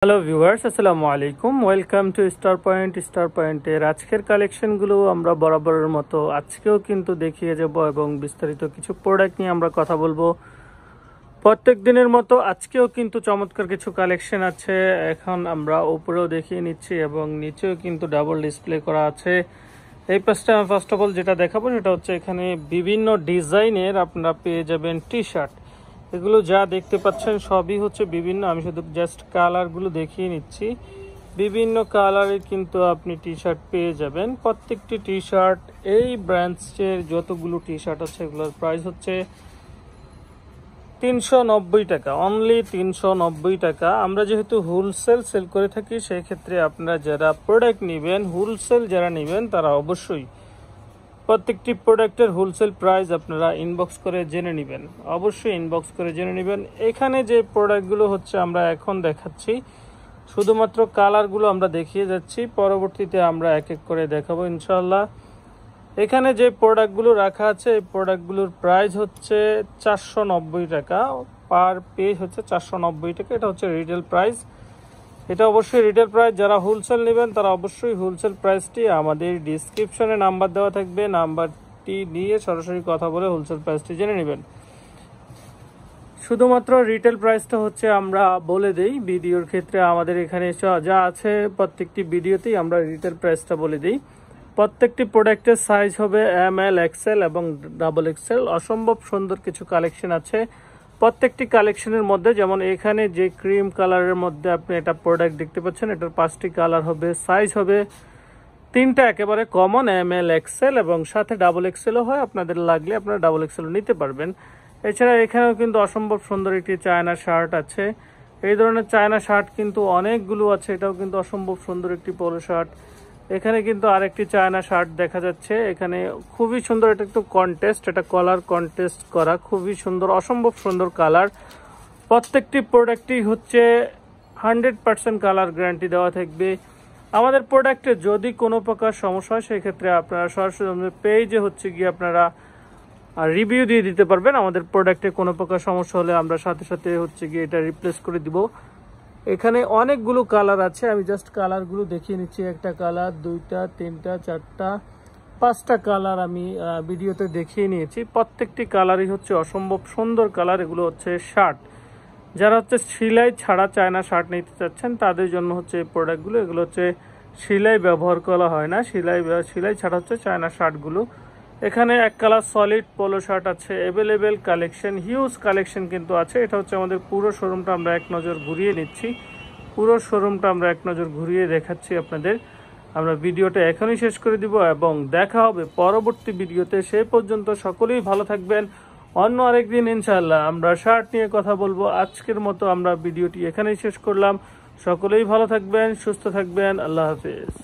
Hello viewers, আসসালামু আলাইকুম। Welcome to star point. Star পয়েন্টের আজকের কালেকশনগুলো আমরা বরাবরের মতো আজকেও কিন্তু দেখিয়ে যাব এবং বিস্তারিত কিছু প্রোডাক্ট নিয়ে আমরা কথা বলবো। প্রত্যেক দিনের মতো আজকেও কিন্তু চমৎকার কিছু কালেকশন আছে। এখন আমরা উপরেও দেখিয়ে নিচ্ছি এবং নিচেও কিন্তু ডাবল ডিসপ্লে করা আছে। এই পাশটা ফার্স্ট অফ অল যেটা দেখাবো সেটা হচ্ছে এখানে বিভিন্ন ডিজাইনের আপনারা পেয়ে যাবেন টি শার্ট। এগুলো যা দেখতে পাচ্ছেন সবই হচ্ছে বিভিন্ন, আমি শুধু জাস্ট কালারগুলো দেখিয়ে নিচ্ছি। বিভিন্ন কালারের কিন্তু আপনি টি শার্ট পেয়ে যাবেন। প্রত্যেকটি টি শার্ট এই ব্র্যান্ডসের যতগুলো টি শার্ট আছে এগুলোর প্রাইস হচ্ছে 390 টাকা, অনলি 390 টাকা। আমরা যেহেতু হোলসেল সেল করে থাকি সেই ক্ষেত্রে আপনারা যারা প্রোডাক্ট নেবেন, হোলসেল যারা নেবেন তারা অবশ্যই প্রত্যেকটি প্রোডাক্টের হোলসেল প্রাইস আপনারা ইনবক্স করে জেনে নেবেন, অবশ্যই ইনবক্স করে জেনে নেবেন। এখানে যে প্রোডাক্টগুলো হচ্ছে আমরা এখন দেখাচ্ছি, শুধুমাত্র কালারগুলো আমরা দেখিয়ে যাচ্ছি, পরবর্তীতে আমরা এক এক করে দেখাবো ইনশাল্লাহ। এখানে যে প্রোডাক্টগুলো রাখা আছে এই প্রোডাক্টগুলোর প্রাইস হচ্ছে 490 টাকা, পার পেজ হচ্ছে 490 টাকা। এটা হচ্ছে রিটেল প্রাইস, এটা অবশ্যই রিটেল প্রাইস। যারা হোলসেল নেবেন তারা অবশ্যই হোলসেল প্রাইসটি আমাদের ডিসক্রিপশনে নাম্বার দেওয়া থাকবে, নাম্বারটি নিয়ে সরাসরি কথা বলে হোলসেল প্রাইসটি জেনে নেবেন। শুধুমাত্র রিটেল প্রাইসটা হচ্ছে আমরা বলে দেই ভিডিওর ক্ষেত্রে, আমাদের এখানে যা আছে প্রত্যেকটি ভিডিওতেই আমরা রিটেল প্রাইসটা বলে দিই। প্রত্যেকটি প্রোডাক্টের সাইজ হবে ML, XL এবং ডাবল XL। অসম্ভব সুন্দর কিছু কালেকশন আছে প্রত্যেকটি কালেকশনের মধ্যে। যেমন এখানে যে ক্রিম কালারের মধ্যে আপনি এটা প্রোডাক্ট দেখতে পাচ্ছেন, এটার 5টি কালার হবে, সাইজ হবে 3টা একেবারে কমন, ML, XL এবং সাথে ডাবল XLও হয়। আপনাদের লাগলে আপনারা ডাবল XL নিতে পারবেন। এছাড়া এখানেও কিন্তু অসম্ভব সুন্দর একটি চায়না শার্ট আছে। এই ধরনের চায়না শার্ট কিন্তু অনেকগুলো আছে, এটাও কিন্তু অসম্ভব সুন্দর একটি পোলো শার্ট। এখানে কিন্তু আরেকটি চায়না শার্ট দেখা যাচ্ছে, এখানে খুবই সুন্দর, এটা একটু কন্টেস্ট, এটা কালার কন্টেস্ট করা, খুবই সুন্দর, অসম্ভব সুন্দর কালার। প্রত্যেকটি প্রোডাক্টই হচ্ছে 100% কালার গ্যারান্টি দেওয়া থাকবে। আমাদের প্রোডাক্টে যদি কোনো প্রকার সমস্যা হয় সেক্ষেত্রে আপনারা সরাসরি আমাদের পেজে হচ্ছে গিয়ে আপনারা রিভিউ দিয়ে দিতে পারবেন। আমাদের প্রোডাক্টে কোনো প্রকার সমস্যা হলে আমরা সাথে সাথে হচ্ছে গিয়ে এটা রিপ্লেস করে দিব। এখানে অনেকগুলো কালার আছে, আমি জাস্ট কালারগুলো দেখিয়ে নিচ্ছি। একটা কালার, 2টা, 3টা, 4টা, 5টা কালার আমি ভিডিওতে দেখিয়ে নিয়েছি। প্রত্যেকটি কালারই হচ্ছে অসম্ভব সুন্দর কালার। এগুলো হচ্ছে শার্ট, যারা হচ্ছে সেলাই ছাড়া চায়না শার্ট নিতে চাচ্ছেন তাদের জন্য হচ্ছে এই প্রোডাক্টগুলো। এগুলো হচ্ছে সেলাই ব্যবহার করা হয় না, সেলাই ছাড়া হচ্ছে চায়না শার্টগুলো। এখানে এক কালার সলিড পোলো শার্ট আছে, অ্যাভেলেবেল কালেকশন, হিউজ কালেকশন কিন্তু আছে। এটা হচ্ছে আমাদের পুরো শোরুমটা আমরা এক নজর ঘুরিয়ে নিচ্ছি, পুরো শোরুমটা আমরা এক নজর ঘুরিয়ে দেখাচ্ছি আপনাদের। আমরা ভিডিওটা এখনই শেষ করে দিব এবং দেখা হবে পরবর্তী ভিডিওতে। সেই পর্যন্ত সকলেই ভালো থাকবেন। অন্য আরেকদিন ইনশাআল্লাহ আমরা শার্ট নিয়ে কথা বলবো। আজকের মতো আমরা ভিডিওটি এখানেই শেষ করলাম। সকলেই ভালো থাকবেন, সুস্থ থাকবেন। আল্লাহ হাফেজ।